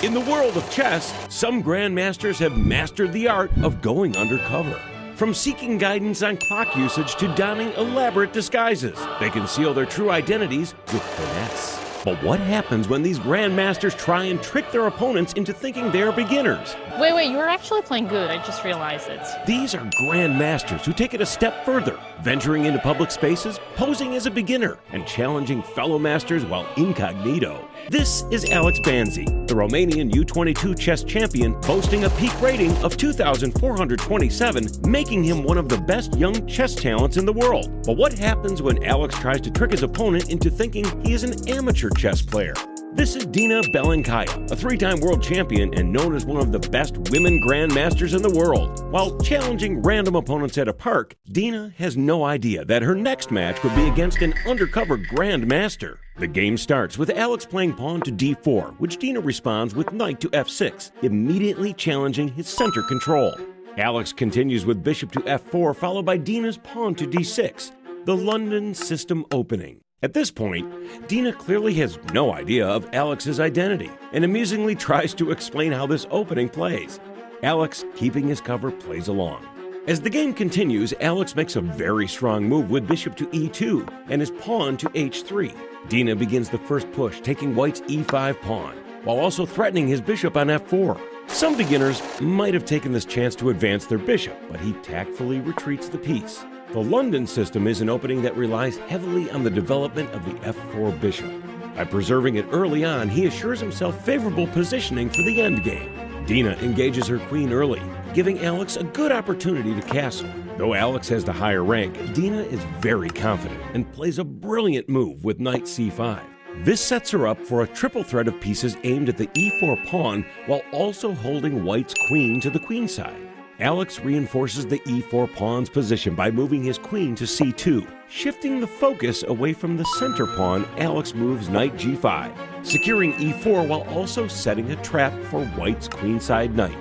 In the world of chess, some grandmasters have mastered the art of going undercover. From seeking guidance on clock usage to donning elaborate disguises, they conceal their true identities with finesse. But what happens when these grandmasters try and trick their opponents into thinking they're beginners? Wait, you were actually playing good. I just realized it. These are grandmasters who take it a step further, venturing into public spaces, posing as a beginner, and challenging fellow masters while incognito. This is Alex Banzi, the Romanian U22 chess champion, boasting a peak rating of 2,427, making him one of the best young chess talents in the world. But what happens when Alex tries to trick his opponent into thinking he is an amateur chess player? This is Dena a three-time world champion and known as one of the best women grandmasters in the world. While challenging random opponents at a park, Dena has no idea that her next match would be against an undercover grandmaster. The game starts with Alex playing pawn to d4, which Dena responds with knight to f6, immediately challenging his center control. Alex continues with bishop to f4, followed by Dena's pawn to d6, the London system opening. At this point, Dena clearly has no idea of Alex's identity and amusingly tries to explain how this opening plays. Alex, keeping his cover, plays along. As the game continues, Alex makes a very strong move with bishop to e2 and his pawn to h3. Dena begins the first push, taking white's e5 pawn, while also threatening his bishop on f4. Some beginners might have taken this chance to advance their bishop, but he tactfully retreats the piece. The London system is an opening that relies heavily on the development of the f4 bishop. By preserving it early on, he assures himself favorable positioning for the endgame. Dena engages her queen early, giving Alex a good opportunity to castle. Though Alex has the higher rank, Dena is very confident and plays a brilliant move with knight c5. This sets her up for a triple threat of pieces aimed at the e4 pawn while also holding white's queen to the queen side. Alex reinforces the e4 pawn's position by moving his queen to c2. Shifting the focus away from the center pawn, Alex moves knight g5, securing e4 while also setting a trap for white's queenside knight.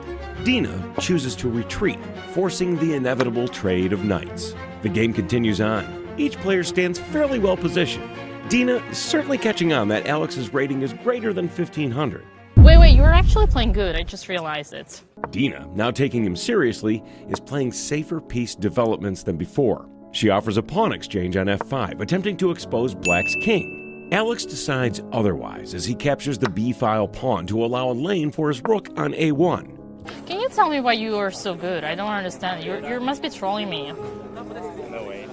Dena chooses to retreat, forcing the inevitable trade of knights. The game continues on. Each player stands fairly well positioned. Dena is certainly catching on that Alex's rating is greater than 1,500. Wait, you were actually playing good. I just realized it. Dena, now taking him seriously, is playing safer piece developments than before. She offers a pawn exchange on f5, attempting to expose black's king. Alex decides otherwise as he captures the b-file pawn to allow a lane for his rook on a1. Can you tell me why you are so good? I don't understand. You must be trolling me. No way.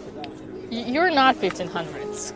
You're not 1500s.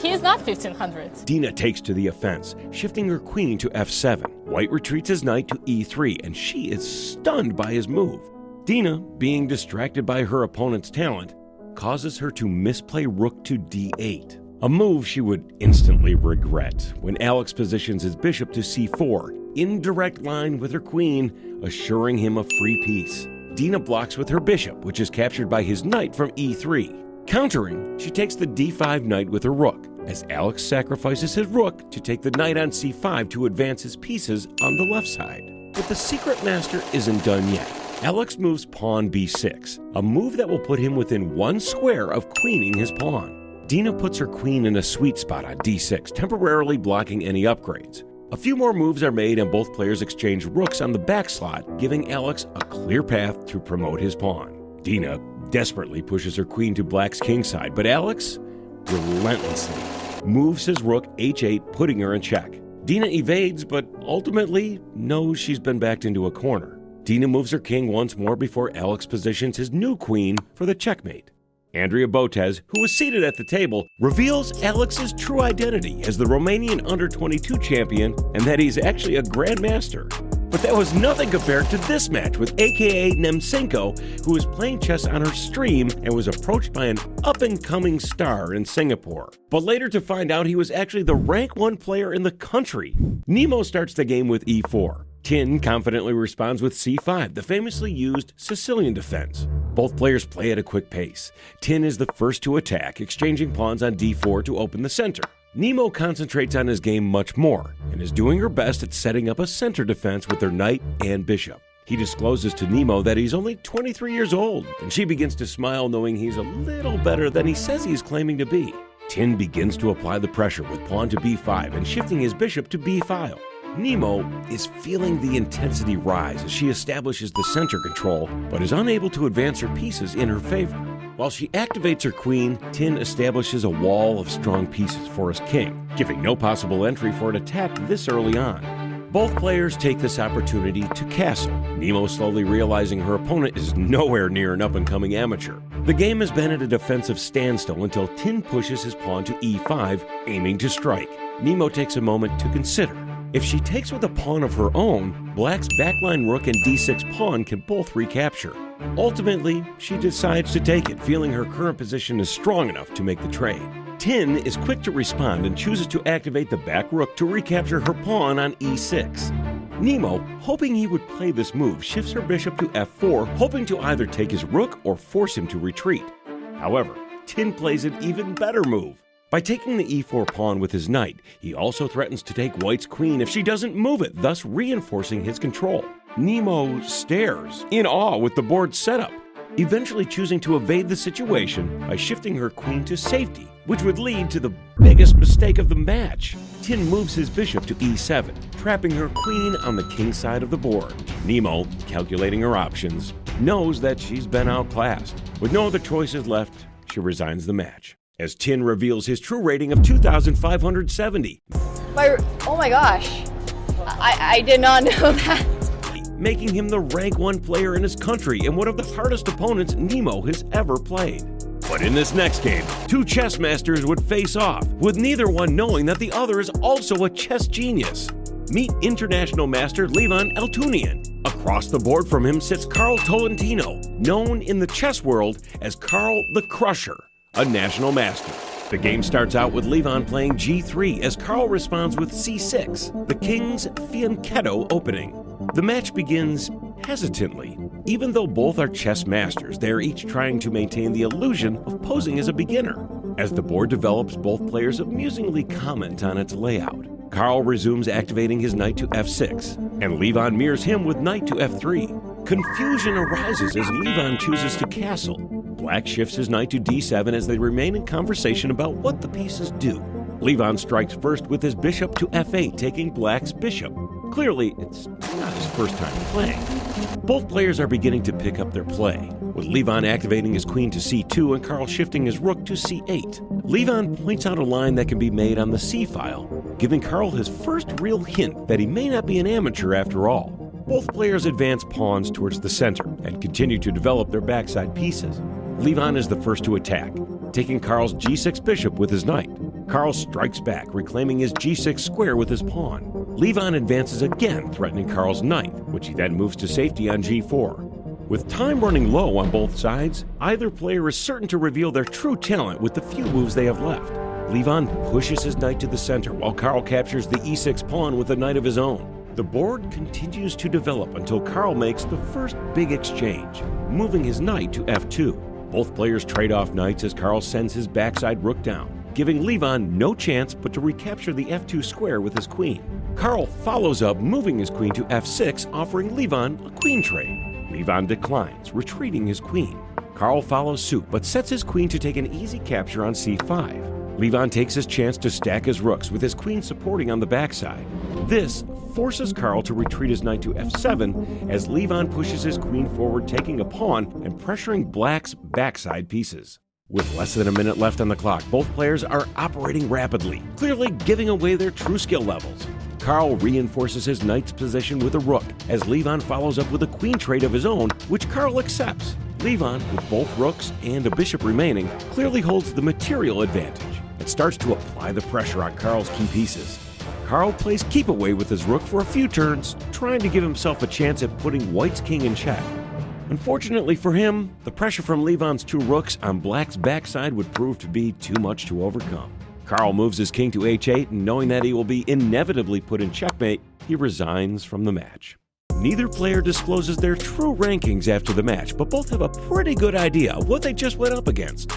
He's not 1500s. Dena takes to the offense, shifting her queen to f7. White retreats his knight to e3, and she is stunned by his move. Dena, being distracted by her opponent's talent, causes her to misplay rook to d8, a move she would instantly regret when Alex positions his bishop to c4, in direct line with her queen, assuring him a free piece. Dena blocks with her bishop, which is captured by his knight from e3. Countering, she takes the d5 knight with her rook, as Alex sacrifices his rook to take the knight on c5 to advance his pieces on the left side. But the secret master isn't done yet. Alex moves pawn b6, a move that will put him within one square of queening his pawn. Dena puts her queen in a sweet spot on d6, temporarily blocking any upgrades. A few more moves are made and both players exchange rooks on the back slot, giving Alex a clear path to promote his pawn. Dena desperately pushes her queen to black's kingside, but Alex relentlessly moves his rook h8, putting her in check. Dena evades, but ultimately knows she's been backed into a corner. Dena moves her king once more before Alex positions his new queen for the checkmate. Andrea Botez, who was seated at the table, reveals Alex's true identity as the Romanian under-22 champion and that he's actually a grandmaster. But that was nothing compared to this match with aka Nemsenko, who was playing chess on her stream and was approached by an up-and-coming star in Singapore. But later to find out he was actually the rank 1 player in the country. Nemo starts the game with e4. Tin confidently responds with c5, the famously used Sicilian defense. Both players play at a quick pace. Tin is the first to attack, exchanging pawns on d4 to open the center. Nemo concentrates on his game much more and is doing her best at setting up a center defense with her knight and bishop. He discloses to Nemo that he's only 23 years old, and she begins to smile knowing he's a little better than he says he's claiming to be. Tin begins to apply the pressure with pawn to b5 and shifting his bishop to b file. Nemo is feeling the intensity rise as she establishes the center control, but is unable to advance her pieces in her favor. While she activates her queen, Tin establishes a wall of strong pieces for his king, giving no possible entry for an attack this early on. Both players take this opportunity to castle, Nemo slowly realizing her opponent is nowhere near an up-and-coming amateur. The game has been at a defensive standstill until Tin pushes his pawn to e5, aiming to strike. Nemo takes a moment to consider. If she takes with a pawn of her own, Black's backline rook and d6 pawn can both recapture. Ultimately, she decides to take it, feeling her current position is strong enough to make the trade. Tin is quick to respond and chooses to activate the back rook to recapture her pawn on e6. Nemo, hoping he would play this move, shifts her bishop to f4, hoping to either take his rook or force him to retreat. However, Tin plays an even better move. By taking the e4 pawn with his knight, he also threatens to take White's queen if she doesn't move it, thus reinforcing his control. Nemo stares, in awe with the board's setup, eventually choosing to evade the situation by shifting her queen to safety, which would lead to the biggest mistake of the match. Tin moves his bishop to e7, trapping her queen on the king side of the board. Nemo, calculating her options, knows that she's been outclassed. With no other choices left, she resigns the match, as Tin reveals his true rating of 2,570. Oh my gosh, I did not know that. Making him the rank 1 player in his country and one of the hardest opponents Nemo has ever played. But in this next game, 2 chess masters would face off, with neither one knowing that the other is also a chess genius. Meet international master Levon Eltunian. Across the board from him sits Carl Tolentino, known in the chess world as Carl the Crusher, a national master. The game starts out with Levon playing g3 as Carl responds with c6, the king's fianchetto opening. The match begins hesitantly. Even though both are chess masters, they are each trying to maintain the illusion of posing as a beginner. As the board develops, both players amusingly comment on its layout. Carl resumes activating his knight to f6, and Levon mirrors him with knight to f3. Confusion arises as Levon chooses to castle. Black shifts his knight to d7 as they remain in conversation about what the pieces do. Levon strikes first with his bishop to f8, taking Black's bishop. Clearly, it's not his first time playing. Both players are beginning to pick up their play, with Levon activating his queen to c2 and Carl shifting his rook to c8. Levon points out a line that can be made on the c-file, giving Carl his first real hint that he may not be an amateur after all. Both players advance pawns towards the center and continue to develop their backside pieces. Levon is the first to attack, taking Carl's g6 bishop with his knight. Carl strikes back, reclaiming his g6 square with his pawn. Levon advances again, threatening Carl's knight, which he then moves to safety on g4. With time running low on both sides, either player is certain to reveal their true talent with the few moves they have left. Levon pushes his knight to the center, while Carl captures the e6 pawn with a knight of his own. The board continues to develop until Carl makes the first big exchange, moving his knight to f2. Both players trade off knights as Carl sends his backside rook down, giving Levon no chance but to recapture the f2 square with his queen. Carl follows up, moving his queen to f6, offering Levon a queen trade. Levon declines, retreating his queen. Carl follows suit, but sets his queen to take an easy capture on c5. Levon takes his chance to stack his rooks, with his queen supporting on the backside. This forces Carl to retreat his knight to f7 as Levon pushes his queen forward, taking a pawn and pressuring Black's backside pieces. With less than a minute left on the clock, both players are operating rapidly, clearly giving away their true skill levels. Carl reinforces his knight's position with a rook, as Levon follows up with a queen trade of his own, which Carl accepts. Levon, with both rooks and a bishop remaining, clearly holds the material advantage and starts to apply the pressure on Carl's key pieces. Carl plays keep away with his rook for a few turns, trying to give himself a chance at putting White's king in check. Unfortunately for him, the pressure from Levon's 2 rooks on Black's backside would prove to be too much to overcome. Carl moves his king to h8, and knowing that he will be inevitably put in checkmate, he resigns from the match. Neither player discloses their true rankings after the match, but both have a pretty good idea of what they just went up against.